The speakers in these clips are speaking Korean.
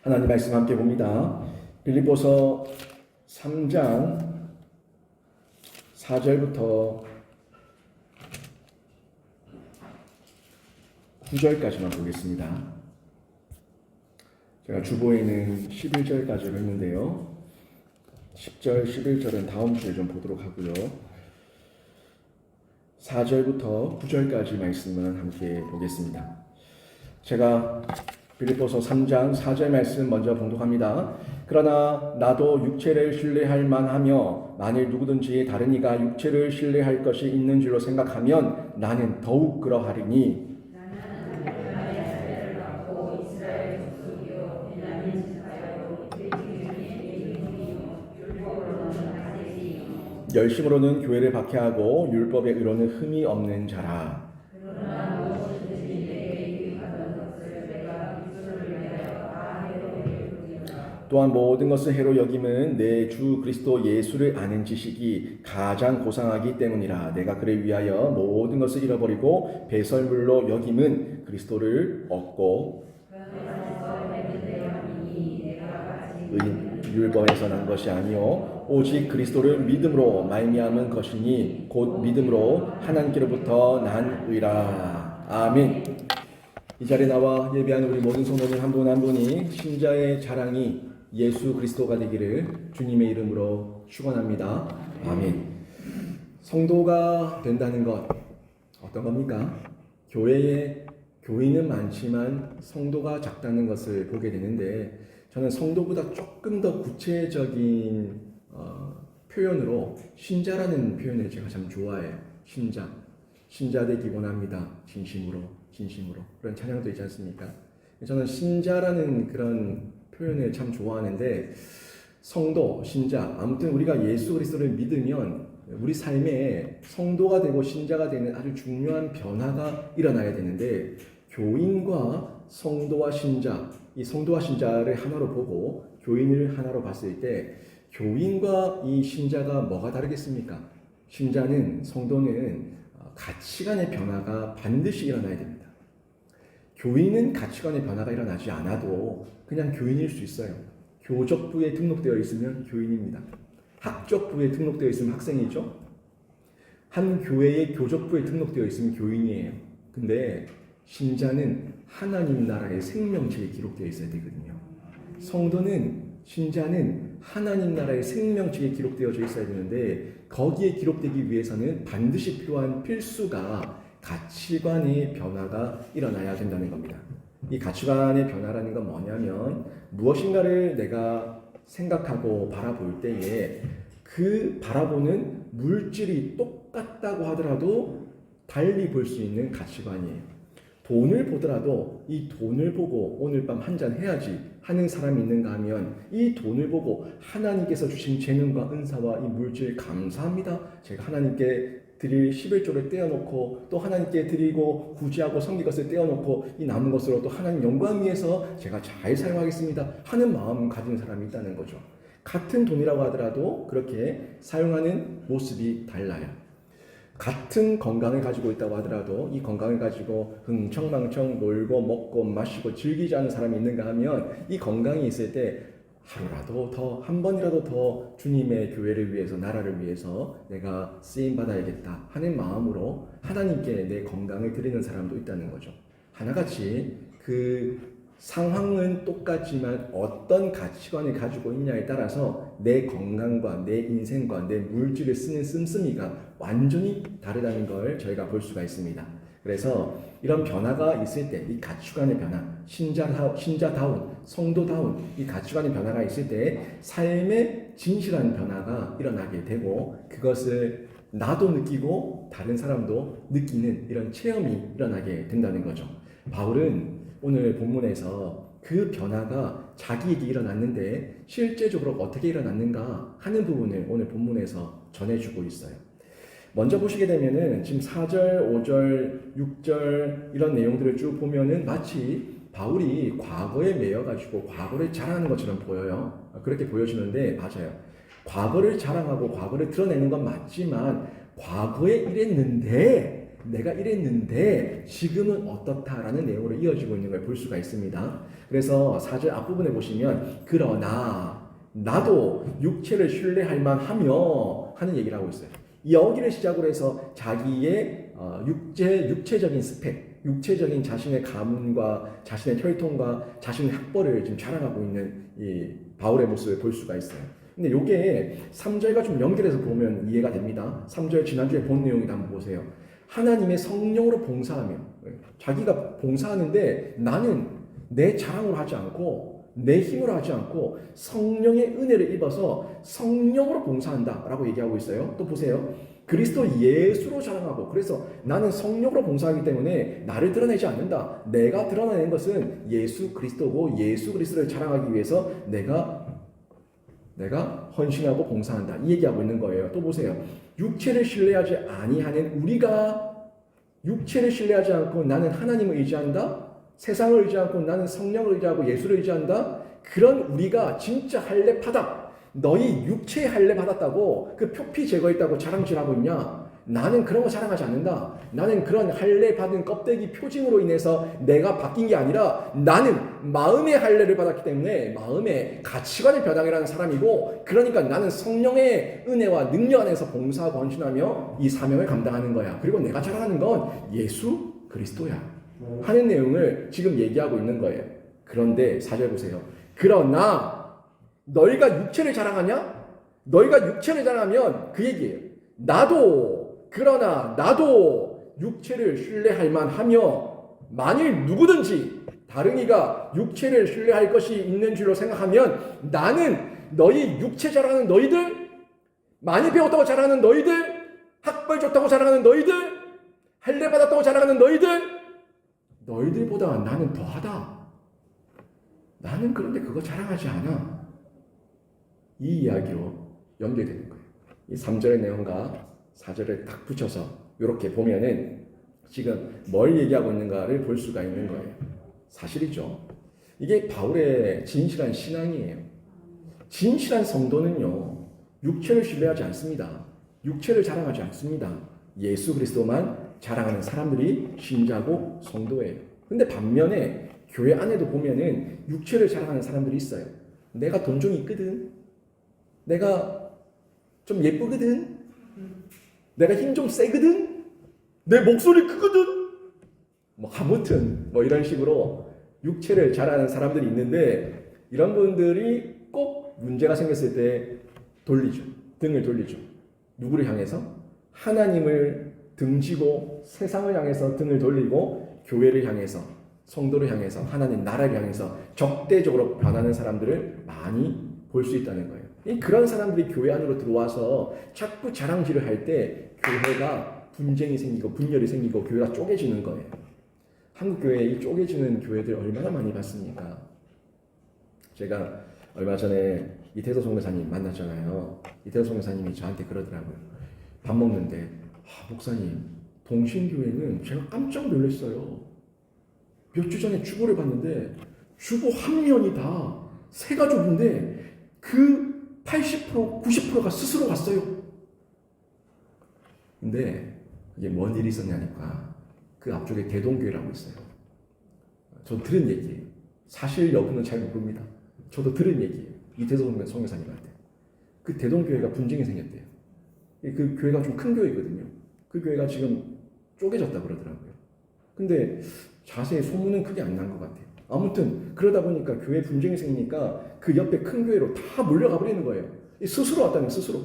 하나님 말씀 함께 봅니다. 빌립보서 3장 4절부터 9절까지만 보겠습니다. 제가 주보에는 11절까지를 했는데요. 10절, 11절은 다음 주에 좀 보도록 하고요. 4절부터 9절까지 말씀을 함께 보겠습니다. 제가 빌립보서 3장 4절 말씀 먼저 봉독합니다. 그러나 나도 육체를 신뢰할 만하며 만일 누구든지 다른 이가 육체를 신뢰할 것이 있는 줄로 생각하면 나는 더욱 그러하리니 열심으로는 교회를 박해하고 율법의 의로는 흠이 없는 자라. 또한 모든 것을 해로 여김은 내 주 그리스도 예수를 아는 지식이 가장 고상하기 때문이라. 내가 그를 위하여 모든 것을 잃어버리고 배설물로 여김은 그리스도를 얻고 율법에서 난 것이 아니요 오직 그리스도를 믿음으로 말미암은 것이니 곧 믿음으로 하나님께로부터 난 의라. 아멘. 이 자리에 나와 예배하는 우리 모든 성도님 한 분 한 분이 신자의 자랑이 예수 그리스도가 되기를 주님의 이름으로 축원합니다. 아멘. 성도가 된다는 것 어떤 겁니까? 교회에 교인은 많지만 성도가 작다는 것을 보게 되는데, 저는 성도보다 조금 더 구체적인 표현으로 신자라는 표현을 제가 참 좋아해요. 신자 되기 원합니다. 진심으로 그런 찬양도 있지 않습니까? 저는 신자라는 그런 표현을 참 좋아하는데, 성도, 신자, 아무튼 우리가 예수 그리스도를 믿으면 우리 삶에 성도가 되고 신자가 되는 아주 중요한 변화가 일어나야 되는데, 교인과 성도와 신자, 이 성도와 신자를 하나로 보고 교인을 하나로 봤을 때 교인과 이 신자가 뭐가 다르겠습니까? 신자는, 성도는 가치관의 변화가 반드시 일어나야 됩니다. 교인은 가치관의 변화가 일어나지 않아도 그냥 교인일 수 있어요. 교적부에 등록되어 있으면 교인입니다. 학적부에 등록되어 있으면 학생이죠. 한 교회의 교적부에 등록되어 있으면 교인이에요. 근데 신자는 하나님 나라의 생명책에 기록되어 있어야 되거든요. 성도는, 신자는 하나님 나라의 생명책에 기록되어져 있어야 되는데, 거기에 기록되기 위해서는 반드시 필요한 필수가 가치관의 변화가 일어나야 된다는 겁니다. 이 가치관의 변화라는 건 뭐냐면, 무엇인가를 내가 생각하고 바라볼 때에 그 바라보는 물질이 똑같다고 하더라도 달리 볼 수 있는 가치관이에요. 돈을 보더라도 이 돈을 보고 오늘 밤 한잔 해야지 하는 사람이 있는가 하면, 이 돈을 보고 하나님께서 주신 재능과 은사와 이 물질 감사합니다, 제가 하나님께 드릴 11조를 떼어놓고 또 하나님께 드리고 구제하고 섬길 것을 떼어놓고 이 남은 것으로 또 하나님 영광 위해서 제가 잘 사용하겠습니다 하는 마음 가진 사람이 있다는 거죠. 같은 돈이라고 하더라도 그렇게 사용하는 모습이 달라요. 같은 건강을 가지고 있다고 하더라도 이 건강을 가지고 흥청망청 놀고 먹고 마시고 즐기지 않는 사람이 있는가 하면, 이 건강이 있을 때 하루라도 더, 한 번이라도 더 주님의 교회를 위해서, 나라를 위해서 내가 쓰임받아야겠다 하는 마음으로 하나님께 내 건강을 드리는 사람도 있다는 거죠. 하나같이 그 상황은 똑같지만 어떤 가치관을 가지고 있냐에 따라서 내 건강과 내 인생과 내 물질을 쓰는 씀씀이가 완전히 다르다는 걸 저희가 볼 수가 있습니다. 그래서 이런 변화가 있을 때, 이 가치관의 변화, 신자다운, 성도다운 이 가치관의 변화가 있을 때 삶의 진실한 변화가 일어나게 되고, 그것을 나도 느끼고 다른 사람도 느끼는 이런 체험이 일어나게 된다는 거죠. 바울은 오늘 본문에서 그 변화가 자기에게 일어났는데 실제적으로 어떻게 일어났는가 하는 부분을 오늘 본문에서 전해주고 있어요. 먼저 보시게 되면은 지금 4절, 5절, 6절 이런 내용들을 쭉 보면은 마치 바울이 과거에 매여가지고 과거를 자랑하는 것처럼 보여요. 그렇게 보여주는데 맞아요. 과거를 자랑하고 과거를 드러내는 건 맞지만, 과거에 이랬는데 내가 이랬는데 지금은 어떻다라는 내용으로 이어지고 있는 걸 볼 수가 있습니다. 그래서 4절 앞부분에 보시면 그러나 나도 육체를 신뢰할 만하며 하는 얘기를 하고 있어요. 여기를 시작으로 해서 자기의 육체적인 스펙, 육체적인 자신의 가문과 자신의 혈통과 자신의 학벌을 지금 자랑하고 있는 이 바울의 모습을 볼 수가 있어요. 근데 이게 3절과 좀 연결해서 보면 이해가 됩니다. 3절 지난주에 본 내용이다 한번 보세요. 하나님의 성령으로 봉사하며, 자기가 봉사하는데 나는 내 자랑으로 하지 않고 내 힘으로 하지 않고 성령의 은혜를 입어서 성령으로 봉사한다 라고 얘기하고 있어요. 또 보세요. 그리스도 예수로 자랑하고, 그래서 나는 성령으로 봉사하기 때문에 나를 드러내지 않는다. 내가 드러내는 것은 예수 그리스도고 예수 그리스도를 자랑하기 위해서 내가 헌신하고 봉사한다. 이 얘기하고 있는 거예요. 또 보세요. 육체를 신뢰하지 아니하는 우리가, 육체를 신뢰하지 않고 나는 하나님을 의지한다. 세상을 의지 않고 나는 성령을 의지하고 예수를 의지한다. 그런 우리가 진짜 할례 받아. 너희 육체의 할례 받았다고 그 표피 제거했다고 자랑질하고 있냐? 나는 그런 거 자랑하지 않는다. 나는 그런 할례 받은 껍데기 표징으로 인해서 내가 바뀐 게 아니라 나는 마음의 할례를 받았기 때문에 마음의 가치관을 변화하는 사람이고, 그러니까 나는 성령의 은혜와 능력 안에서 봉사하고 헌신하며 이 사명을 감당하는 거야. 그리고 내가 자랑하는 건 예수 그리스도야 하는 내용을 지금 얘기하고 있는 거예요. 그런데 4절 보세요. 그러나 너희가 육체를 자랑하냐? 너희가 육체를 자랑하면 그 얘기예요. 그러나 나도 육체를 신뢰할 만하며, 만일 누구든지 다른 이가 육체를 신뢰할 것이 있는 줄로 생각하면 나는 너희 육체 자랑하는 너희들, 많이 배웠다고 자랑하는 너희들, 학벌 좋다고 자랑하는 너희들, 할례 받았다고 자랑하는 너희들보다 나는 더하다. 나는 그런데 그거 자랑하지 않아. 이 이야기로 연결되는 거예요. 이 3절의 내용과 4절을 딱 붙여서 이렇게 보면은 지금 뭘 얘기하고 있는가를 볼 수가 있는 거예요. 사실이죠. 이게 바울의 진실한 신앙이에요. 진실한 성도는요, 육체를 신뢰하지 않습니다. 육체를 자랑하지 않습니다. 예수 그리스도만 자랑하는 사람들이 신자고 성도예요. 근데 반면에 교회 안에도 보면은 육체를 자랑하는 사람들이 있어요. 내가 돈 좀 있거든. 내가 좀 예쁘거든. 내가 힘 좀 세거든. 내 목소리 크거든. 아무튼 이런 식으로 육체를 자랑하는 사람들이 있는데, 이런 분들이 꼭 문제가 생겼을 때 등을 돌리죠. 누구를 향해서? 하나님을 등지고 세상을 향해서 등을 돌리고 교회를 향해서, 성도를 향해서, 하나님 나라를 향해서 적대적으로 변하는 사람들을 많이 볼 수 있다는 거예요. 그런 사람들이 교회 안으로 들어와서 자꾸 자랑질을 할 때 교회가 분쟁이 생기고 분열이 생기고 교회가 쪼개지는 거예요. 한국 교회에 이 쪼개지는 교회들 얼마나 많이 봤습니까? 제가 얼마 전에 이태서 선교사님 만났잖아요. 이태서 선교사님이 저한테 그러더라고요. 밥 먹는데, 목사님, 동신교회는 제가 깜짝 놀랐어요. 몇 주 전에 주보를 봤는데 주보 한 면이 다 새 가족인데 그 80%, 90%가 스스로 갔어요. 근데 이게 뭔 일이 있었냐니까 그 앞쪽에 대동교회라고 있어요. 저 들은 얘기예요. 사실 여부는 잘 모릅니다. 저도 들은 얘기예요. 이태서 선교사님한테. 그 대동교회가 분쟁이 생겼대요. 그 교회가 좀 큰 교회거든요. 그 교회가 지금 쪼개졌다 그러더라고요. 근데 자세히 소문은 크게 안 난 것 같아요. 아무튼 그러다 보니까 교회 분쟁이 생기니까 그 옆에 큰 교회로 다 몰려가 버리는 거예요. 스스로 왔다는 스스로.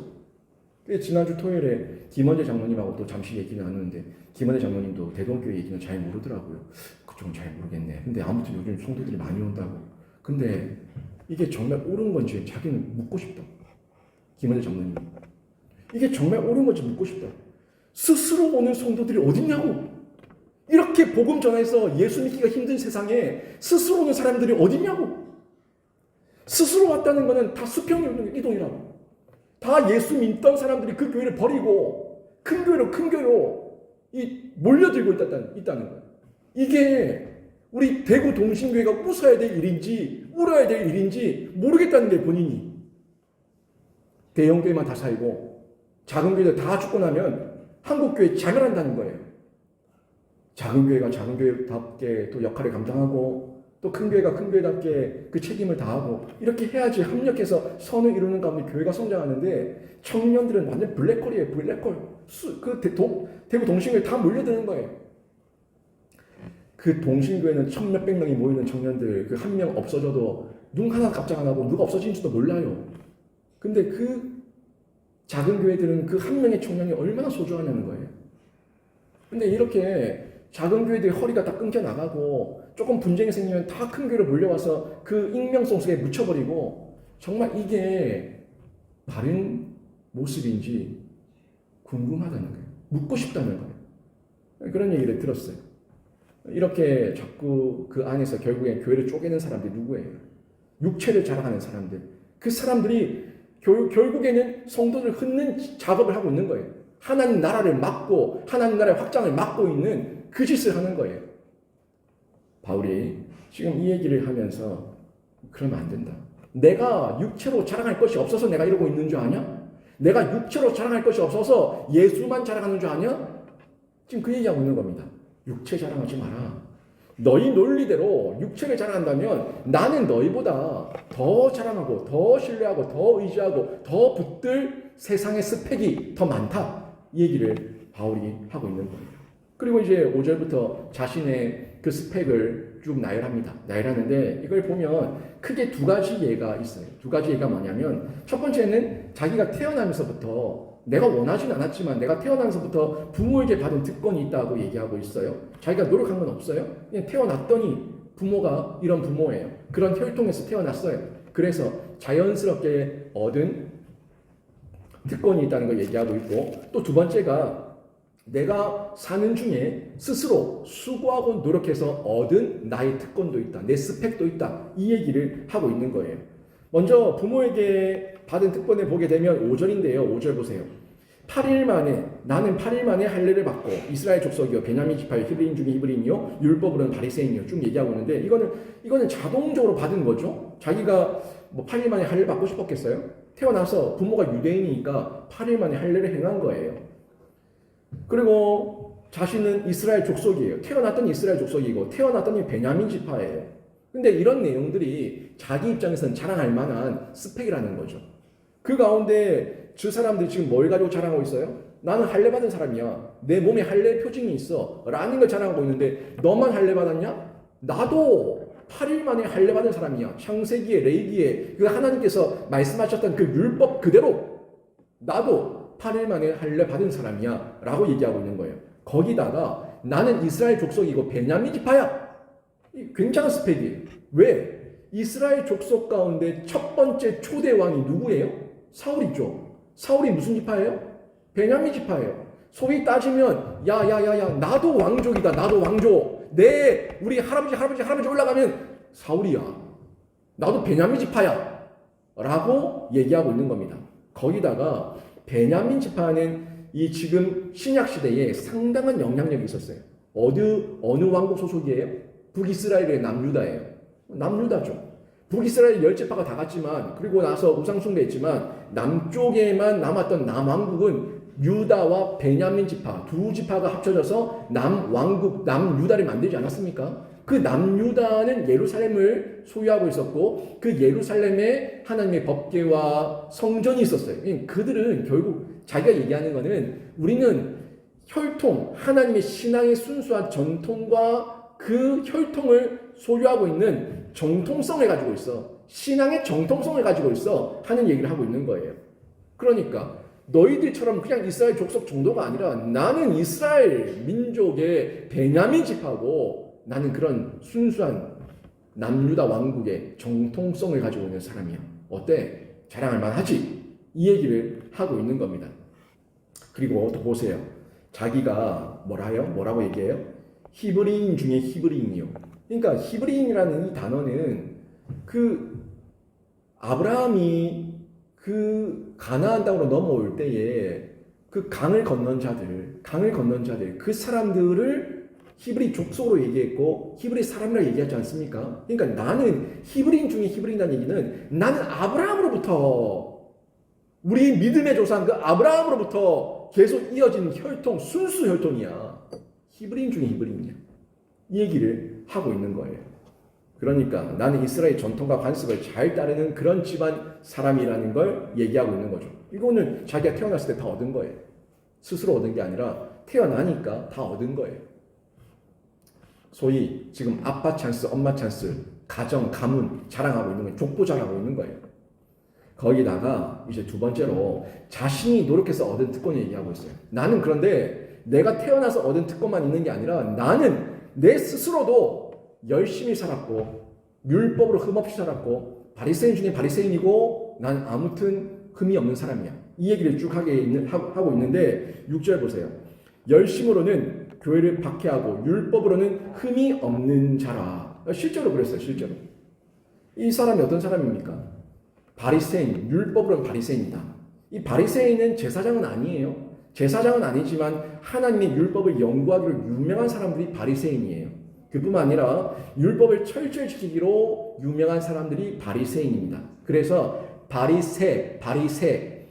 지난주 토요일에 김원재 장로님하고 또 잠시 얘기를 나누는데, 김원재 장로님도 대동교회 얘기는 잘 모르더라고요. 그쪽은 잘 모르겠네. 근데 아무튼 요즘 성도들이 많이 온다고. 근데 이게 정말 옳은 건지 자기는 묻고 싶다. 김원재 장로님. 이게 정말 옳은 건지 묻고 싶다. 스스로 오는 성도들이 어딨냐고. 이렇게 복음 전해서 예수 믿기가 힘든 세상에 스스로 오는 사람들이 어딨냐고. 스스로 왔다는 거는 다 수평 이동이라고. 다 예수 믿던 사람들이 그 교회를 버리고 큰 교회로 몰려들고 있다는 거예요. 이게 우리 대구 동신교회가 웃어야 될 일인지 울어야 될 일인지 모르겠다는 게 본인이. 대형교회만 다 살고 작은 교회들 다 죽고 나면 한국교회 자멸한다는 거예요. 작은 교회가 작은 교회답게 또 역할을 감당하고 또 큰 교회가 큰 교회답게 그 책임을 다하고 이렇게 해야지 합력해서 선을 이루는 가운데 교회가 성장하는데 청년들은 완전 블랙홀이에요. 블랙홀. 대구 동신교회 다 몰려드는 거예요. 그 동신교회는 천몇백 명이 모이는 청년들 그 한 명 없어져도 눈 하나 깜짝 안 하고 누가 없어진지도 몰라요. 근데 그 작은 교회들은 그 한 명의 청년이 얼마나 소중하냐는 거예요. 근데 이렇게 작은 교회들이 허리가 다 끊겨 나가고 조금 분쟁이 생기면 다 큰 교회로 몰려와서 그 익명성 속에 묻혀버리고 정말 이게 바른 모습인지 궁금하다는 거예요. 묻고 싶다는 거예요. 그런 얘기를 들었어요. 이렇게 자꾸 그 안에서 결국엔 교회를 쪼개는 사람들이 누구예요? 육체를 자랑하는 사람들. 그 사람들이 결국에는 성도를 흩는 작업을 하고 있는 거예요. 하나님 나라를 막고 하나님 나라의 확장을 막고 있는 그 짓을 하는 거예요. 바울이 지금 이 얘기를 하면서 그러면 안 된다. 내가 육체로 자랑할 것이 없어서 내가 이러고 있는 줄 아냐? 내가 육체로 자랑할 것이 없어서 예수만 자랑하는 줄 아냐? 지금 그 얘기하고 있는 겁니다. 육체 자랑하지 마라. 너희 논리대로 육체를 자랑한다면 나는 너희보다 더 자랑하고 더 신뢰하고 더 의지하고 더 붙들 세상의 스펙이 더 많다. 이 얘기를 바울이 하고 있는 거예요. 그리고 이제 5절부터 자신의 그 스펙을 쭉 나열합니다. 나열하는데 이걸 보면 크게 두 가지 예가 있어요. 두 가지 예가 뭐냐면 첫 번째는 자기가 태어나면서부터 내가 원하진 않았지만 내가 태어나면서부터 부모에게 받은 특권이 있다고 얘기하고 있어요. 자기가 노력한 건 없어요. 그냥 태어났더니 부모가 이런 부모예요. 그런 혈통에서 태어났어요. 그래서 자연스럽게 얻은 특권이 있다는 걸 얘기하고 있고 또 두 번째가 내가 사는 중에 스스로 수고하고 노력해서 얻은 나의 특권도 있다. 내 스펙도 있다. 이 얘기를 하고 있는 거예요. 먼저 부모에게 받은 특권을 보게 되면 5절인데요. 5절 보세요. 8일 만에 나는 8일 만에 할례를 받고 이스라엘 족속이요 베냐민 지파요 히브리인 중에 히브리인이요 율법으로는 바리새인이요 쭉 얘기하고 있는데 이거는 자동적으로 받은 거죠. 자기가 뭐 8일 만에 할례를 받고 싶었겠어요? 태어나서 부모가 유대인이니까 8일 만에 할례를 행한 거예요. 그리고 자신은 이스라엘 족속이에요. 태어났더니 이스라엘 족속이고 태어났더니 베냐민 지파예요. 근데 이런 내용들이 자기 입장에서는 자랑할 만한 스펙이라는 거죠. 그 가운데 저 사람들이 지금 뭘 가지고 자랑하고 있어요? 나는 할례 받은 사람이야. 내 몸에 할례 표징이 있어. 라는 걸 자랑하고 있는데 너만 할례 받았냐? 나도 8일 만에 할례 받은 사람이야. 창세기에 레위기에 그 하나님께서 말씀하셨던 그 율법 그대로 나도 8일 만에 할례 받은 사람이야 라고 얘기하고 있는 거예요. 거기다가 나는 이스라엘 족속이고 베냐민 지파야. 굉장한 스펙이에요. 왜? 이스라엘 족속 가운데 첫 번째 초대 왕이 누구예요? 사울이죠. 사울이 무슨 지파예요? 베냐민 지파예요. 소위 따지면 야야야야 나도 왕족이다. 나도 왕족. 우리 할아버지 올라가면 사울이야. 나도 베냐민 지파야. 라고 얘기하고 있는 겁니다. 거기다가 베냐민 지파는 이 지금 신약 시대에 상당한 영향력이 있었어요. 어느 왕국 소속이에요? 북이스라엘의 남유다예요. 남유다죠. 북이스라엘 10지파가 다 갔지만 그리고 나서 우상숭배했지만 남쪽에만 남았던 남왕국은 유다와 베냐민 지파 두 지파가 합쳐져서 남왕국 남유다를 만들지 않았습니까? 그 남유다는 예루살렘을 소유하고 있었고 그 예루살렘에 하나님의 법궤와 성전이 있었어요. 그들은 결국 자기가 얘기하는 거는 우리는 혈통, 하나님의 신앙의 순수한 전통과 그 혈통을 소유하고 있는 정통성을 가지고 있어. 신앙의 정통성을 가지고 있어. 하는 얘기를 하고 있는 거예요. 그러니까 너희들처럼 그냥 이스라엘 족속 정도가 아니라 나는 이스라엘 민족의 베냐민 지파고 나는 그런 순수한 남유다 왕국의 정통성을 가지고 있는 사람이야. 어때? 자랑할 만하지? 이 얘기를 하고 있는 겁니다. 그리고 또 보세요. 자기가 뭐라고 얘기해요? 히브리인 중에 히브리인이요. 그러니까 히브리인이라는 이 단어는 그 아브라함이 그 가나안 땅으로 넘어올 때에 그 강을 건넌 자들 그 사람들을 히브리 족속으로 얘기했고 히브리 사람이라고 얘기하지 않습니까? 그러니까 나는 히브리인 중에 히브리인이라는 얘기는 나는 아브라함으로부터 우리 믿음의 조상 그 아브라함으로부터 계속 이어진 혈통 순수 혈통이야. 히브리인 중에 히브리인이야. 이 얘기를 하고 있는 거예요. 그러니까 나는 이스라엘 전통과 관습을 잘 따르는 그런 집안 사람이라는 걸 얘기하고 있는 거죠. 이거는 자기가 태어났을 때 다 얻은 거예요. 스스로 얻은 게 아니라 태어나니까 다 얻은 거예요. 소위 지금 아빠 찬스, 엄마 찬스, 가정, 가문 자랑하고 있는 거예요. 족보 자랑하고 있는 거예요. 거기다가 이제 두 번째로 자신이 노력해서 얻은 특권을 얘기하고 있어요. 나는 그런데 내가 태어나서 얻은 특권만 있는 게 아니라 나는 내 스스로도 열심히 살았고 율법으로 흠없이 살았고 바리새인 중에 바리새인이고 난 아무튼 흠이 없는 사람이야. 이 얘기를 쭉 하고 있는데 6절 보세요. 열심으로는 교회를 박해하고 율법으로는 흠이 없는 자라. 실제로 그랬어요. 실제로. 이 사람이 어떤 사람입니까? 바리새인, 율법으로는 바리새인이다. 이 바리새인은 제사장은 아니에요. 제사장은 아니지만 하나님의 율법을 연구하기로 유명한 사람들이 바리새인이에요. 그뿐만 아니라 율법을 철저히 지키기로 유명한 사람들이 바리새인입니다. 그래서 바리새,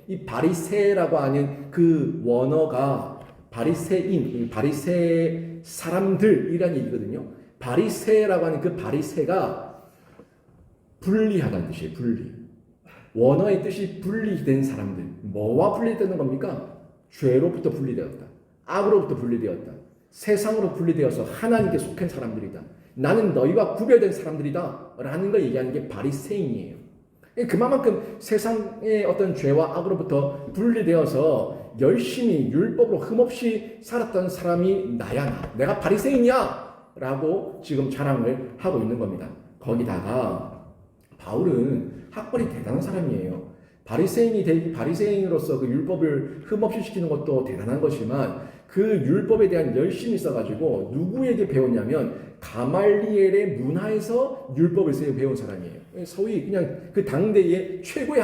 이 바리새라고 하는 그 원어가 바리새인, 바리새 사람들이란 얘기거든요. 바리새라고 하는 그 바리새가 분리하다는 뜻이에요. 분리. 원어의 뜻이 분리된 사람들. 뭐와 분리되는 겁니까? 죄로부터 분리되었다. 악으로부터 분리되었다. 세상으로 분리되어서 하나님께 속한 사람들이다. 나는 너희와 구별된 사람들이다. 라는 걸 얘기하는 게 바리새인이에요. 그만큼 세상의 어떤 죄와 악으로부터 분리되어서 열심히 율법으로 흠없이 살았던 사람이 나야. 내가 바리새인이야. 라고 지금 자랑을 하고 있는 겁니다. 거기다가 바울은 학벌이 대단한 사람이에요. 바리새인으로서 그 율법을 흠없이 지키는 것도 대단한 것이지만 그 율법에 대한 열심이 있어가지고 누구에게 배웠냐면 가말리엘의 문화에서 율법을 배운 사람이에요. 소위 그냥 그 당대의 최고의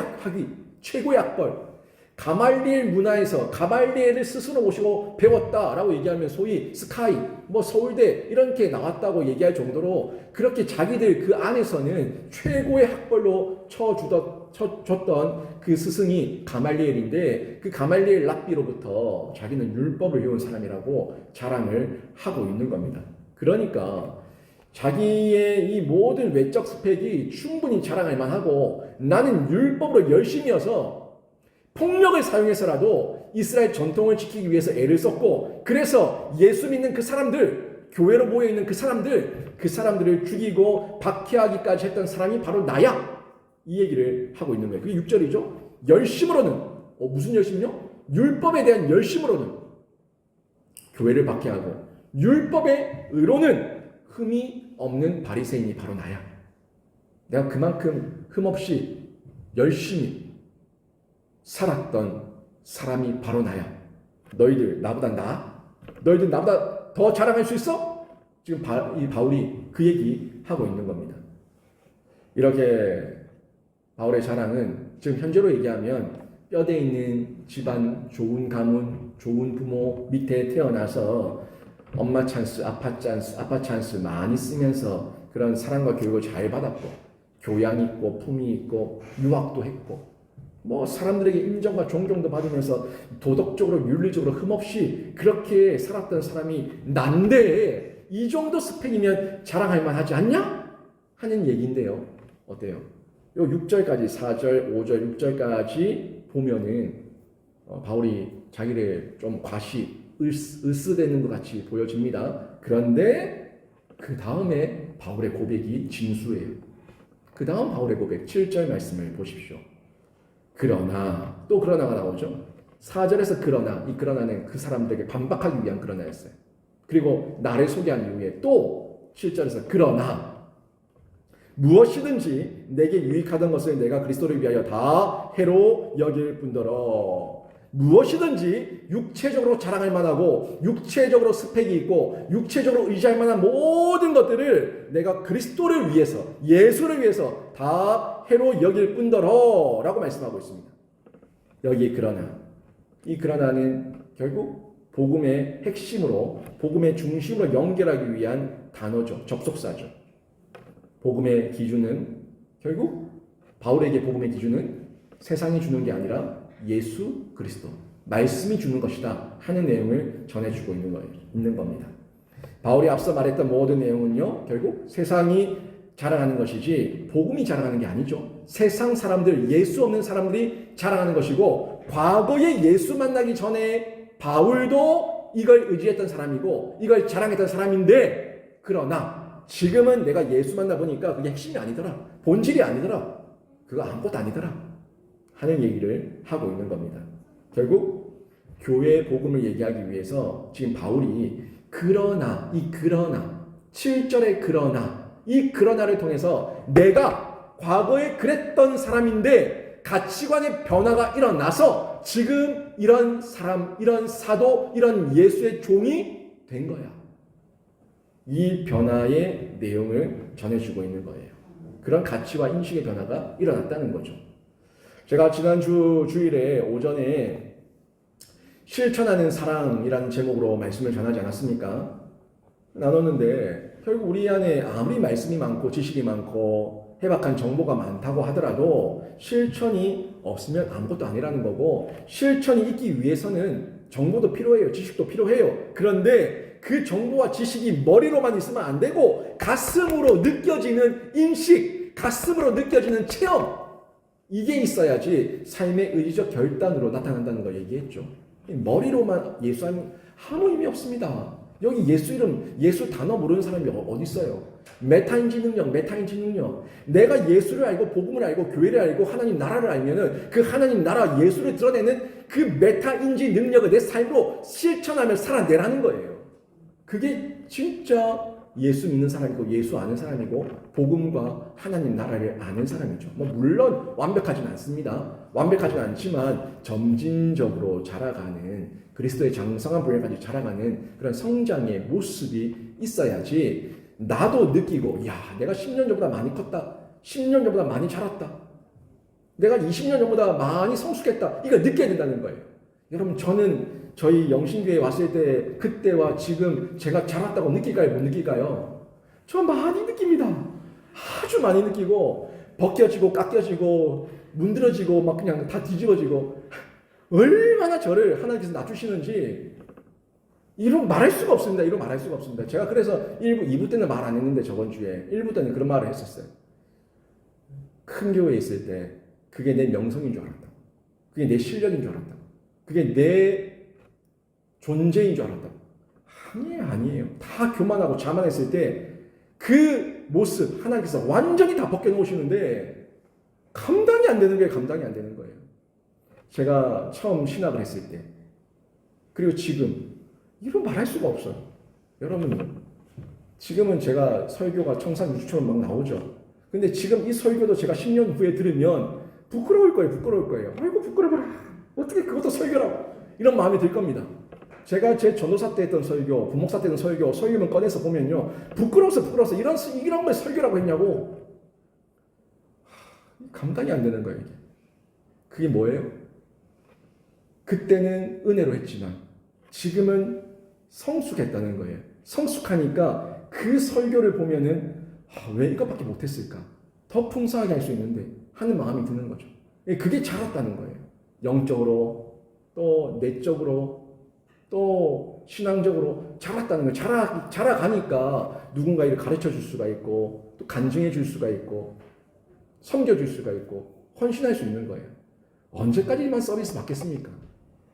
학벌. 가말리엘 문화에서 가말리엘을 스스로 모시고 배웠다라고 얘기하면 소위 스카이, 서울대 이렇게 나왔다고 얘기할 정도로 그렇게 자기들 그 안에서는 최고의 학벌로 줬던 그 스승이 가말리엘인데 그 가말리엘 랍비로부터 자기는 율법을 배운 사람이라고 자랑을 하고 있는 겁니다. 그러니까 자기의 이 모든 외적 스펙이 충분히 자랑할 만하고 나는 율법으로 열심히여서 폭력을 사용해서라도 이스라엘 전통을 지키기 위해서 애를 썼고 그래서 예수 믿는 그 사람들, 교회로 모여있는 그 사람들을 죽이고 박해하기까지 했던 사람이 바로 나야. 이 얘기를 하고 있는 거예요. 그게 6절이죠. 열심으로는 무슨 열심이요? 율법에 대한 열심으로는 교회를 박해하고 율법의 의로는 흠이 없는 바리새인이 바로 나야. 내가 그만큼 흠없이 열심히 살았던 사람이 바로 나야. 너희들 나보다 나아? 너희들 나보다 더 자랑할 수 있어? 지금 이 바울이 그 얘기 하고 있는 겁니다. 이렇게 바울의 자랑은 지금 현재로 얘기하면 뼈대 있는 집안, 좋은 가문, 좋은 부모 밑에 태어나서 엄마 찬스, 아빠 찬스 많이 쓰면서 그런 사랑과 교육을 잘 받았고 교양 있고 품위 있고 유학도 했고 사람들에게 인정과 존경도 받으면서 도덕적으로 윤리적으로 흠없이 그렇게 살았던 사람이 난데 이 정도 스펙이면 자랑할 만하지 않냐? 하는 얘기인데요. 어때요? 요 6절까지 4절, 5절, 6절까지 보면은 바울이 자기를 좀 으스대는 것 같이 보여집니다. 그런데 그 다음에 바울의 고백이 진수예요. 그 다음 바울의 고백 7절 말씀을 보십시오. 그러나 또 그러나가 나오죠. 4절에서 그러나, 이 그러나는 그 사람들에게 반박하기 위한 그러나였어요. 그리고 나를 소개한 이후에 또 7절에서 그러나 무엇이든지 내게 유익하던 것을 내가 그리스도를 위하여 다 해로 여길 뿐더러 무엇이든지 육체적으로 자랑할 만하고 육체적으로 스펙이 있고 육체적으로 의지할 만한 모든 것들을 내가 그리스도를 위해서 예수를 위해서 다 해로 여길 뿐더러 라고 말씀하고 있습니다. 여기 그러나 이 그러나는 결국 복음의 핵심으로 복음의 중심으로 연결하기 위한 단어죠. 접속사죠. 복음의 기준은 결국 바울에게 복음의 기준은 세상이 주는 게 아니라 예수 그리스도 말씀이 주는 것이다 하는 내용을 전해주고 있는 겁니다. 바울이 앞서 말했던 모든 내용은요, 결국 세상이 자랑하는 것이지 복음이 자랑하는 게 아니죠. 세상 사람들, 예수 없는 사람들이 자랑하는 것이고, 과거에 예수 만나기 전에 바울도 이걸 의지했던 사람이고 이걸 자랑했던 사람인데, 그러나 지금은 내가 예수 만나보니까 그게 핵심이 아니더라, 본질이 아니더라, 그거 아무것도 아니더라 하는 얘기를 하고 있는 겁니다. 결국 교회의 복음을 얘기하기 위해서 지금 바울이 그러나, 이 그러나, 7절의 그러나, 이 그러나를 통해서 내가 과거에 그랬던 사람인데 가치관의 변화가 일어나서 지금 이런 사람, 이런 사도, 이런 예수의 종이 된 거야. 이 변화의 내용을 전해주고 있는 거예요. 그런 가치와 인식의 변화가 일어났다는 거죠. 제가 지난주 주일에 오전에 실천하는 사랑이라는 제목으로 말씀을 전하지 않았습니까? 나눴는데 결국 우리 안에 아무리 말씀이 많고 지식이 많고 해박한 정보가 많다고 하더라도 실천이 없으면 아무것도 아니라는 거고, 실천이 있기 위해서는 정보도 필요해요. 지식도 필요해요. 그런데 그 정보와 지식이 머리로만 있으면 안 되고 가슴으로 느껴지는 인식, 가슴으로 느껴지는 체험, 이게 있어야지 삶의 의지적 결단으로 나타난다는 걸 얘기했죠. 머리로만 예수하면 아무 의미 없습니다. 여기 예수 이름, 예수 단어 모르는 사람이 어디 있어요? 메타인지 능력, 메타인지 능력. 내가 예수를 알고 복음을 알고 교회를 알고 하나님 나라를 알면은 그 하나님 나라 예수를 드러내는 그 메타인지 능력을 내 삶으로 실천하며 살아내라는 거예요. 그게 진짜 예수 믿는 사람이고 예수 아는 사람이고 복음과 하나님 나라를 아는 사람이죠. 물론 완벽하진 않습니다. 완벽하진 않지만 점진적으로 자라가는, 그리스도의 장성한 분야까지 자라가는 그런 성장의 모습이 있어야지 나도 느끼고, 야, 내가 10년 전보다 많이 컸다, 10년 전보다 많이 자랐다, 내가 20년 전보다 많이 성숙했다, 이걸 느껴야 된다는 거예요. 여러분, 저는 저희 영신교회에 왔을 때 그때와 지금 제가 자랐다고 느낄까요? 못 느낄까요? 저 많이 느낍니다. 아주 많이 느끼고, 벗겨지고 깎여지고 문드러지고 막 그냥 다 뒤집어지고, 얼마나 저를 하나님께서 낮추시는지 이루 말할 수가 없습니다. 이루 말할 수가 없습니다. 제가 그래서 1부, 2부 때는 말 안 했는데 저번 주에 1부 때는 그런 말을 했었어요. 큰 교회에 있을 때 그게 내 명성인 줄 알았다, 그게 내 실력인 줄 알았다, 그게 내 존재인 줄 알았다. 아니에요. 다 교만하고 자만했을 때 그 모습 하나님께서 완전히 다 벗겨놓으시는데 감당이 안 되는 거예요. 감당이 안 되는 거예요. 제가 처음 신학을 했을 때, 그리고 지금, 이런 말할 수가 없어요. 여러분, 지금은 제가 설교가 청산유수처럼 막 나오죠. 근데 지금 이 설교도 제가 10년 후에 들으면 부끄러울 거예요. 아이고, 부끄러워라. 어떻게 그것도 설교라고. 이런 마음이 들 겁니다. 제가 제 전도사 때 했던 설교, 부목사 때 했던 설교만 꺼내서 보면요, 부끄러워서 이런 걸 설교라고 했냐고. 감당이 안 되는 거예요. 그게 뭐예요? 그때는 은혜로 했지만 지금은 성숙했다는 거예요. 성숙하니까 그 설교를 보면은 왜 이것밖에 못했을까? 더 풍성하게 할 수 있는데 하는 마음이 드는 거죠. 그게 자랐다는 거예요. 영적으로, 또 내적으로, 또 신앙적으로 자랐다는 거예요. 자라가니까 누군가를 가르쳐 줄 수가 있고, 또 간증해 줄 수가 있고, 섬겨줄 수가 있고, 헌신할 수 있는 거예요. 언제까지만 서비스 받겠습니까?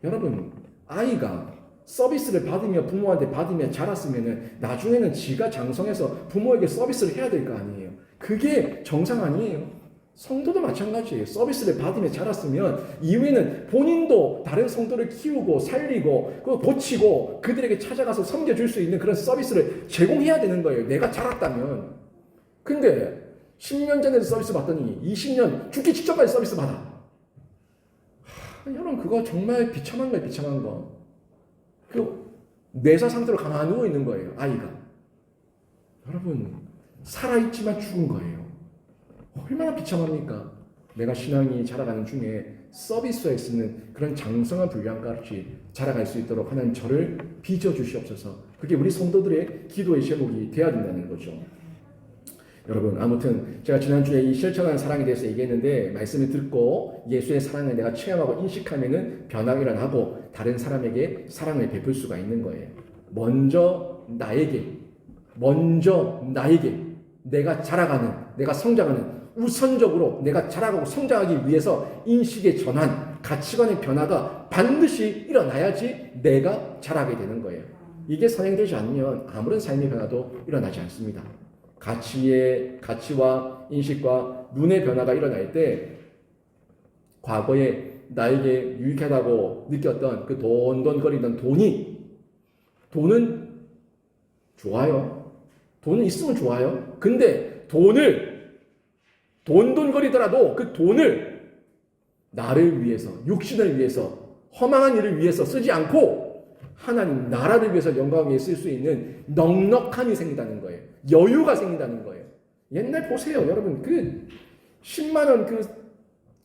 여러분, 아이가 서비스를 받으며 부모한테 받으며 자랐으면 나중에는 지가 장성해서 부모에게 서비스를 해야 될 거 아니에요. 그게 정상 아니에요. 성도도 마찬가지예요. 서비스를 받으며 자랐으면 이후에는 본인도 다른 성도를 키우고 살리고 고치고 그들에게 찾아가서 섬겨줄 수 있는 그런 서비스를 제공해야 되는 거예요. 내가 자랐다면. 근데 10년 전에도 서비스 받더니 20년 죽기 직전까지 서비스 받아. 여러분, 그거 정말 비참한 거예요. 비참한 거. 그 뇌사 상태로 가만히 누워 있는 거예요. 아이가. 여러분, 살아있지만 죽은 거예요. 얼마나 비참합니까? 내가 신앙이 자라가는 중에 서비스에 쓰는 그런 장성한 분량까지 자라갈 수 있도록 하나님 저를 빚어주시옵소서. 그게 우리 성도들의 기도의 제목이 되어야 된다는 거죠. 여러분, 아무튼 제가 지난주에 이 실천하는 사랑에 대해서 얘기했는데, 말씀을 듣고 예수의 사랑을 내가 체험하고 인식하면은 변화가 일어나고 다른 사람에게 사랑을 베풀 수가 있는 거예요. 먼저 나에게 먼저 나에게 내가 자라가는, 내가 성장하는, 우선적으로 내가 자라가고 성장하기 위해서 인식의 전환, 가치관의 변화가 반드시 일어나야지 내가 자라게 되는 거예요. 이게 선행되지 않으면 아무런 삶의 변화도 일어나지 않습니다. 가치와 인식과 눈의 변화가 일어날 때 과거에 나에게 유익하다고 느꼈던 그 돈돈거리던 돈은 좋아요. 돈은 있으면 좋아요. 근데 돈돈거리더라도 그 돈을 나를 위해서, 육신을 위해서, 허망한 일을 위해서 쓰지 않고 하나님 나라를 위해서 영광을 위해 쓸 수 있는 넉넉함이 생긴다는 거예요. 여유가 생긴다는 거예요. 옛날 보세요. 여러분 그 10만 원 그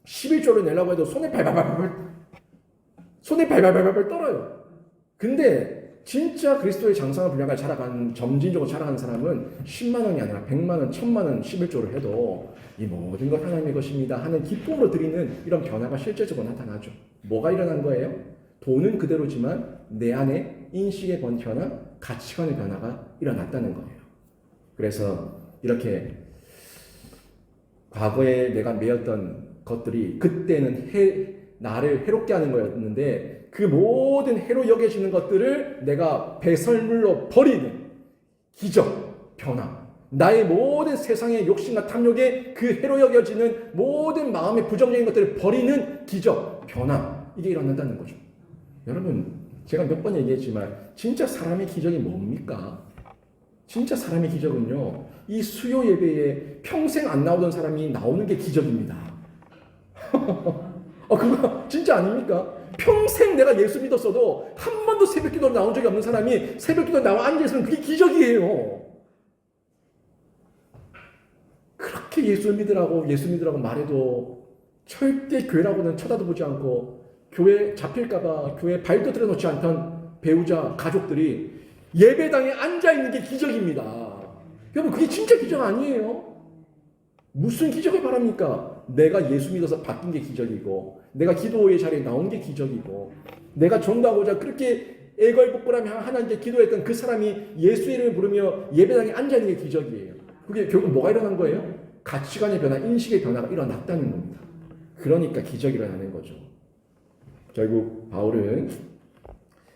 11조를 내려고 해도 손에 발발발 떨어요. 근데 진짜 그리스도의 장성한 분량을 자라간, 점진적으로 자라가는 사람은 10만 원이 아니라 100만 원, 1000만 원 11조를 해도 이 모든 것 하나님의 것입니다 하는 기쁨으로 드리는 이런 변화가 실제적으로 나타나죠. 뭐가 일어난 거예요? 돈은 그대로지만 내 안에 인식의 변화, 가치관의 변화가 일어났다는 거예요. 그래서 이렇게 과거에 내가 매였던 것들이 그때는 나를 해롭게 하는 거였는데 그 모든 해로 여겨지는 것들을 내가 배설물로 버리는 기적, 변화. 나의 모든 세상의 욕심과 탐욕에 그 해로 여겨지는 모든 마음의 부정적인 것들을 버리는 기적, 변화. 이게 일어난다는 거죠. 여러분, 제가 몇 번 얘기했지만 진짜 사람의 기적이 뭡니까? 진짜 사람의 기적은요, 이 수요 예배에 평생 안 나오던 사람이 나오는 게 기적입니다. 그거 진짜 아닙니까? 평생 내가 예수 믿었어도 한 번도 새벽 기도로 나온 적이 없는 사람이 새벽 기도에 나와 앉아있으면 그게 기적이에요. 그렇게 예수 믿으라고 말해도 절대 교회라고는 쳐다도 보지 않고 교회 잡힐까봐 교회 발도 들여놓지 않던 배우자, 가족들이 예배당에 앉아있는 게 기적입니다. 여러분 그게 진짜 기적 아니에요? 무슨 기적을 바랍니까? 내가 예수 믿어서 바뀐 게 기적이고 내가 기도의 자리에 나온 게 기적이고 내가 전도하고자 그렇게 애걸복걸하며 하나님께 기도했던 그 사람이 예수 이름을 부르며 예배당에 앉아있는 게 기적이에요. 그게 결국 뭐가 일어난 거예요? 가치관의 변화, 인식의 변화가 일어났다는 겁니다. 그러니까 기적이 일어나는 거죠. 결국 바울은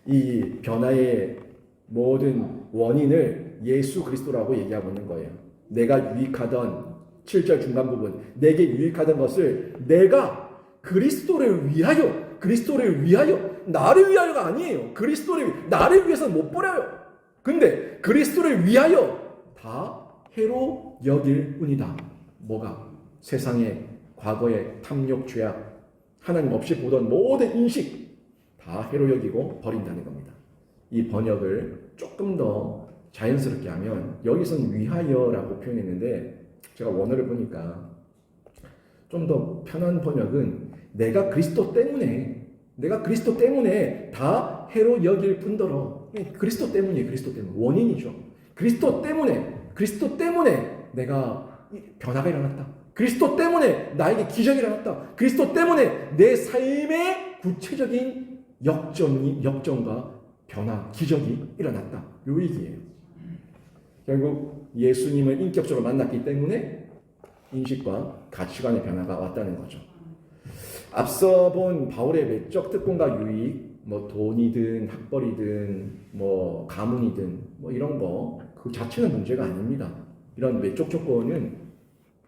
이 변화의 모든 원인을 예수 그리스도라고 얘기하고 있는 거예요. 내가 유익하던 7절 중간 부분, 내게 유익하던 것을 내가 그리스도를 위하여, 나를 위하여가 아니에요. 나를 위해서는 못 버려요. 근데 그리스도를 위하여 다 해로 여길 뿐이다. 뭐가? 세상의 과거의 탐욕, 죄악, 하나님 없이 보던 모든 인식 다 해로 여기고 버린다는 겁니다. 이 번역을 조금 더 자연스럽게 하면 여기서는 위하여라고 표현했는데 제가 원어를 보니까 좀 더 편한 번역은 내가 그리스도 때문에 다 해로 여길 뿐더러 그리스도 때문이에요. 원인이죠. 그리스도 때문에 내가 변화가 일어났다. 그리스도 때문에 나에게 기적이 일어났다. 그리스도 때문에 내 삶의 구체적인 역전과 변화, 기적이 일어났다. 요 얘기예요. 결국 예수님을 인격적으로 만났기 때문에 인식과 가치관의 변화가 왔다는 거죠. 앞서 본 바울의 외적 특권과 유익, 돈이든 학벌이든 가문이든 이런 거 그 자체는 문제가 아닙니다. 이런 외적 조건은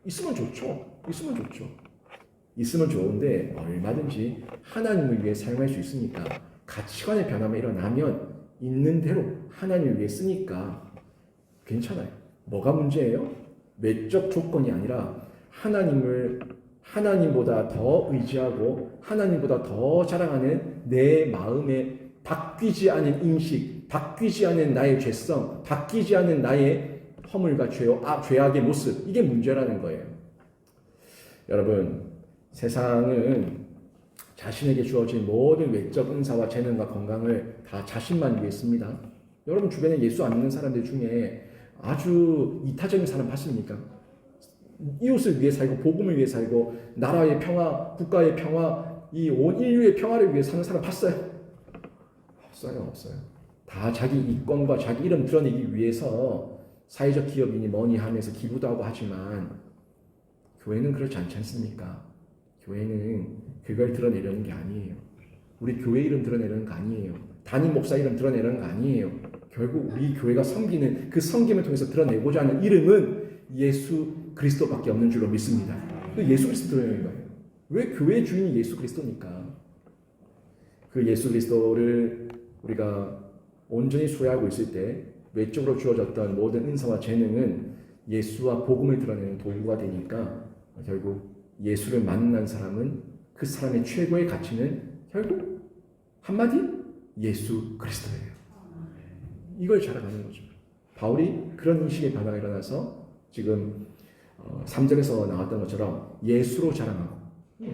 있으면 좋은데 얼마든지 하나님을 위해 사용할 수 있으니까 가치관의 변화가 일어나면 있는 대로 하나님을 위해 쓰니까 괜찮아요. 뭐가 문제예요? 외적 조건이 아니라 하나님보다 더 의지하고 하나님보다 더 자랑하는 내 마음에 바뀌지 않은 인식, 바뀌지 않은 나의 죄성, 바뀌지 않은 나의 허물과 죄악의 모습, 이게 문제라는 거예요. 여러분, 세상은 자신에게 주어진 모든 외적 은사와 재능과 건강을 다 자신만 위해 씁니다. 여러분 주변에 예수 안 믿는 사람들 중에 아주 이타적인 사람 봤습니까? 이웃을 위해 살고 복음을 위해 살고 나라의 평화, 국가의 평화, 이 온 인류의 평화를 위해 사는 사람 봤어요? 없어요. 다 자기 이권과 자기 이름 드러내기 위해서 사회적 기업이니 뭐니 하면서 기부도 하고 하지만 교회는 그렇지 않지 않습니까? 교회는 그걸 드러내려는 게 아니에요. 우리 교회 이름 드러내려는 거 아니에요. 담임 목사 이름 드러내려는 거 아니에요. 결국 우리 교회가 섬기는 그 섬김을 통해서 드러내고자 하는 이름은 예수 그리스도밖에 없는 줄로 믿습니다. 그 예수 그리스도 드러내는 거예요. 왜 교회의 주인이 예수 그리스도니까. 그 예수 그리스도를 우리가 온전히 소유하고 있을 때 외적으로 주어졌던 모든 은사와 재능은 예수와 복음을 드러내는 도구가 되니까 결국 예수를 만난 사람은 그 사람의 최고의 가치는 결국 한마디 예수 그리스도예요. 이걸 자랑하는 거죠. 바울이 그런 인식의 변화가 일어나서 지금 3절에서 나왔던 것처럼 예수로 자랑하고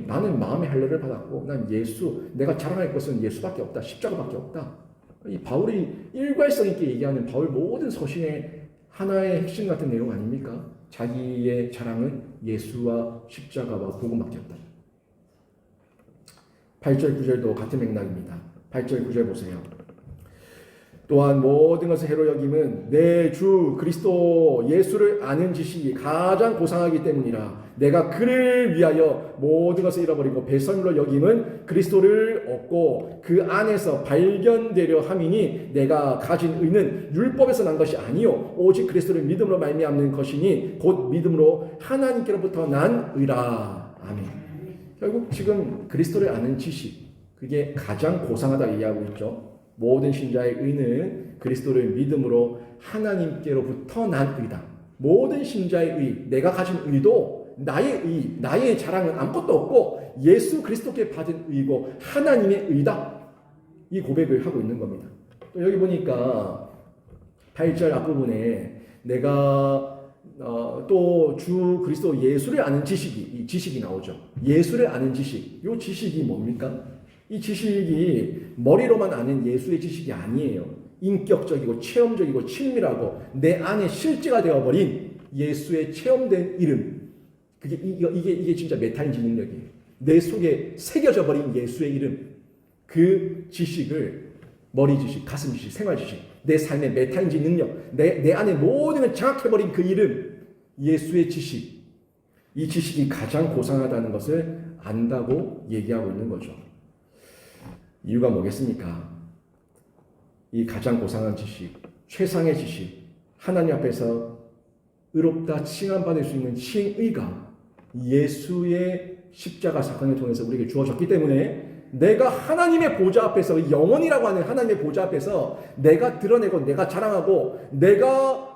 나는 마음의 할례를 받았고 난 예수 내가 자랑할 것은 예수밖에 없다. 십자가밖에 없다. 이 바울이 일괄성 있게 얘기하는 바울 모든 서신의 하나의 핵심 같은 내용 아닙니까? 자기의 자랑은 예수와 십자가와 복음밖에 없다. 8절 9절도 같은 맥락입니다. 8절 9절 보세요. 또한 모든 것을 해로 여김은 내 주 그리스도 예수를 아는 지식이 가장 고상하기 때문이라. 내가 그를 위하여 모든 것을 잃어버리고 배설물로 여김은 그리스도를 얻고 그 안에서 발견되려 함이니 내가 가진 의는 율법에서 난 것이 아니요 오직 그리스도를 믿음으로 말미암는 것이니 곧 믿음으로 하나님께로부터 난 의라. 아멘. 결국 지금 그리스도를 아는 지식 그게 가장 고상하다 얘기하고 있죠. 모든 신자의 의는 그리스도를 믿음으로 하나님께로부터 난 의다. 모든 신자의 의, 내가 가진 의도 나의 의, 나의 자랑은 아무것도 없고 예수 그리스도께 받은 의고 하나님의 의다. 이 고백을 하고 있는 겁니다. 또 여기 보니까 8절 앞부분에 내가 또 주 그리스도 예수를 아는 이 지식이 나오죠. 예수를 아는 지식. 이 지식이 뭡니까? 이 지식이 머리로만 아는 예수의 지식이 아니에요. 인격적이고 체험적이고 친밀하고 내 안에 실제가 되어버린 예수의 체험된 이름. 이게 진짜 메타인지 능력이에요. 내 속에 새겨져 버린 예수의 이름. 그 지식을 머리 지식, 가슴 지식, 생활 지식, 내 삶의 메타인지 능력, 내 안에 모든 걸 장악해버린 그 이름, 예수의 지식. 이 지식이 가장 고상하다는 것을 안다고 얘기하고 있는 거죠. 이유가 뭐겠습니까? 이 가장 고상한 지식, 최상의 지식, 하나님 앞에서 의롭다 칭함받을 수 있는 칭의가 예수의 십자가 사건을 통해서 우리에게 주어졌기 때문에 내가 하나님의 보좌 앞에서 영원이라고 하는 하나님의 보좌 앞에서 내가 드러내고 내가 자랑하고 내가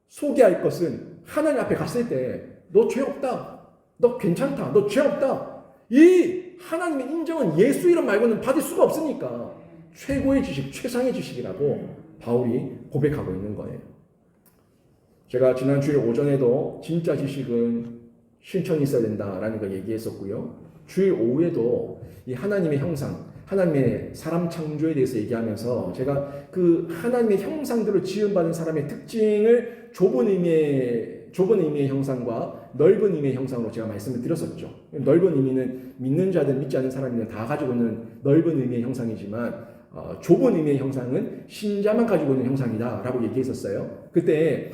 소개할 것은 하나님 앞에 갔을 때 너 죄 없다. 너 괜찮다. 너 죄 없다. 이 하나님의 인정은 예수 이름 말고는 받을 수가 없으니까 최고의 지식, 최상의 지식이라고 바울이 고백하고 있는 거예요. 제가 지난 주일 오전에도 진짜 지식은 실천이 있어야 된다라는 걸 얘기했었고요. 주일 오후에도 이 하나님의 형상, 하나님의 사람 창조에 대해서 얘기하면서 제가 그 하나님의 형상들을 지음받은 사람의 특징을 좁은 의미의 형상과 넓은 의미의 형상으로 제가 말씀을 드렸었죠. 넓은 의미는 믿는 자든 믿지 않는 사람이든 다 가지고 있는 넓은 의미의 형상이지만 좁은 의미의 형상은 신자만 가지고 있는 형상이다라고 얘기했었어요. 그때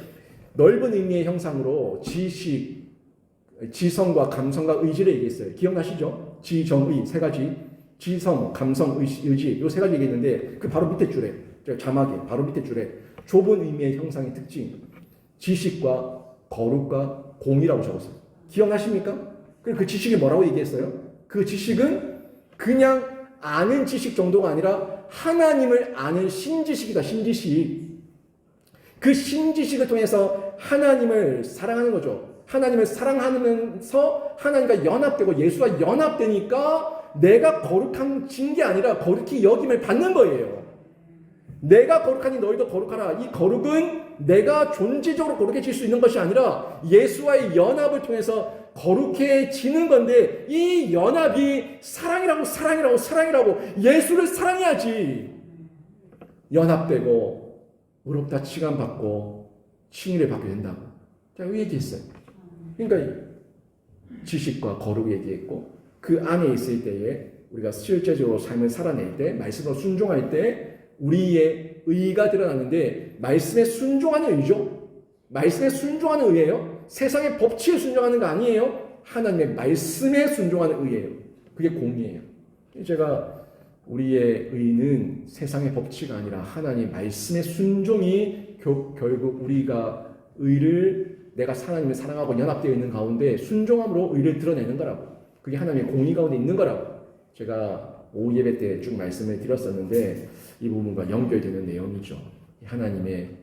넓은 의미의 형상으로 지식, 지성과 감성과 의지를 얘기했어요. 기억나시죠? 지정의 세 가지, 지성, 감성, 의지 이 세 가지 얘기했는데 그 바로 밑에 줄에 자막에 바로 밑에 줄에 좁은 의미의 형상의 특징, 지식과 거룩과 공이라고 적었어요. 기억나십니까? 그 지식이 뭐라고 얘기했어요? 그 지식은 그냥 아는 지식 정도가 아니라 하나님을 아는 신지식이다. 신지식. 그 신지식을 통해서 하나님을 사랑하는 거죠. 하나님을 사랑하면서 하나님과 연합되고 예수와 연합되니까 내가 거룩한 게 아니라 거룩히 여김을 받는 거예요. 내가 거룩하니 너희도 거룩하라. 이 거룩은 내가 존재적으로 거룩해질 수 있는 것이 아니라 예수와의 연합을 통해서 거룩해지는 건데 이 연합이 사랑이라고 예수를 사랑해야지 연합되고 의롭다 칭함받고 칭의를 받게 된다고 제가 얘기했어요. 그러니까 지식과 거룩 얘기했고 그 안에 있을 때에 우리가 실제적으로 삶을 살아낼 때 말씀으로 순종할 때 우리의 의가 드러나는데 말씀에 순종하는 의죠. 말씀에 순종하는 의예요. 세상의 법칙에 순종하는 거 아니에요. 하나님의 말씀에 순종하는 의예요. 그게 공의예요. 제가 우리의 의는 세상의 법칙이 아니라 하나님의 말씀의 순종이 결국 우리가 의를 내가 하나님을 사랑하고 연합되어 있는 가운데 순종함으로 의를 드러내는 거라고. 그게 하나님의 공의 가운데 있는 거라고. 제가 오후 예배 때 쭉 말씀을 드렸었는데 이 부분과 연결되는 내용이죠. 하나님의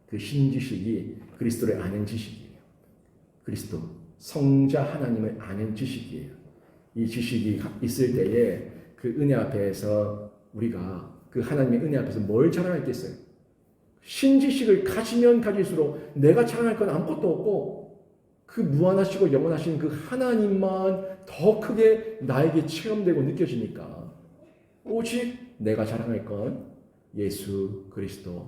그 신지식이 그리스도를 아는 지식이에요. 그리스도 성자 하나님을 아는 지식이에요. 이 지식이 있을 때에 그 은혜 앞에서 우리가 그 하나님의 은혜 앞에서 뭘 자랑하겠어요? 신지식을 가지면 가질수록 내가 자랑할 건 아무것도 없고 그 무한하시고 영원하신 그 하나님만 더 크게 나에게 체험되고 느껴지니까 오직 내가 자랑할 건 예수 그리스도,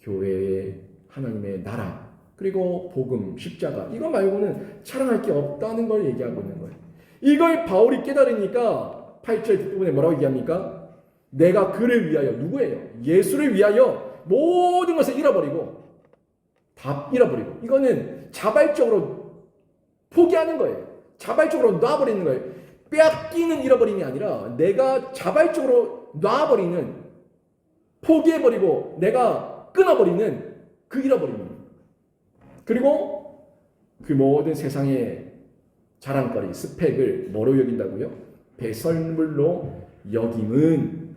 교회의 하나님의 나라, 그리고 복음, 십자가, 이거 말고는 자랑할 게 없다는 걸 얘기하고 있는 거예요. 이걸 바울이 깨달으니까 8절 뒷부분에 뭐라고 얘기합니까? 내가 그를 위하여, 누구예요? 예수를 위하여 모든 것을 잃어버리고, 다 잃어버리고, 이거는 자발적으로 포기하는 거예요. 자발적으로 놔버리는 거예요. 빼앗기는 잃어버림이 아니라 내가 자발적으로 놔버리는, 포기해버리고 내가 끊어버리는 그 잃어버림입니다. 그리고 그 모든 세상의 자랑거리, 스펙을 뭐로 여긴다고요? 배설물로 여김은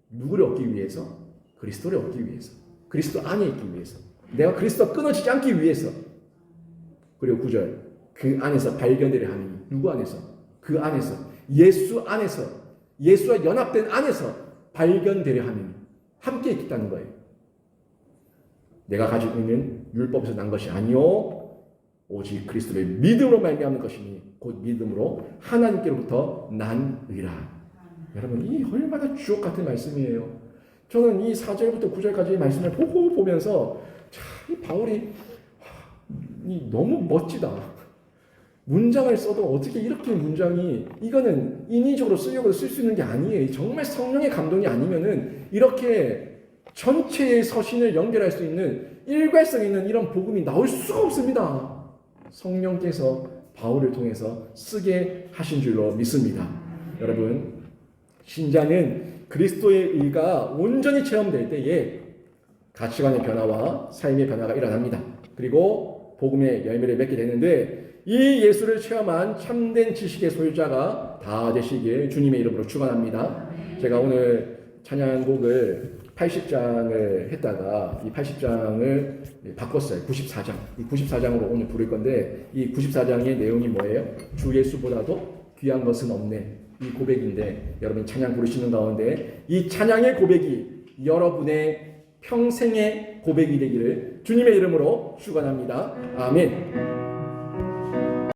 누구를 얻기 위해서? 그리스도를 얻기 위해서. 그리스도 안에 있기 위해서. 내가 그리스도 끊어지지 않기 위해서. 그리고 9절, 그 안에서 발견되려 하니, 누구 안에서? 그 안에서, 예수 안에서, 예수와 연합된 안에서 발견되려 하니 함께 있다는 거예요. 내가 가지고 있는 율법에서 난 것이 아니요 오직 그리스도의 믿음으로 말미암는 것이니 곧 믿음으로 하나님께로부터 난 의라. 여러분, 이 얼마나 주옥 같은 말씀이에요. 저는 이 4절부터 9절까지의 말씀을 보면서 이 바울이 너무 멋지다. 문장을 써도 어떻게 이렇게 문장이, 이거는 인위적으로 쓰려고 쓸 수 있는 게 아니에요. 정말 성령의 감동이 아니면은 이렇게 전체의 서신을 연결할 수 있는 일관성 있는 이런 복음이 나올 수가 없습니다. 성령께서 바울을 통해서 쓰게 하신 줄로 믿습니다. 여러분, 신자는 그리스도의 의가 온전히 체험될 때에 가치관의 변화와 삶의 변화가 일어납니다. 그리고 복음의 열매를 맺게 되는데 이 예수를 체험한 참된 지식의 소유자가 다 되시길 주님의 이름으로 축원합니다. 제가 오늘 찬양곡을 80장을 했다가 이 80장을 바꿨어요. 94장. 이 94장으로 오늘 부를 건데 이 94장의 내용이 뭐예요? 주 예수보다도 귀한 것은 없네. 이 고백인데 여러분 찬양 부르시는 가운데 이 찬양의 고백이 여러분의 평생의 고백이 되기를 주님의 이름으로 축원합니다. 아멘.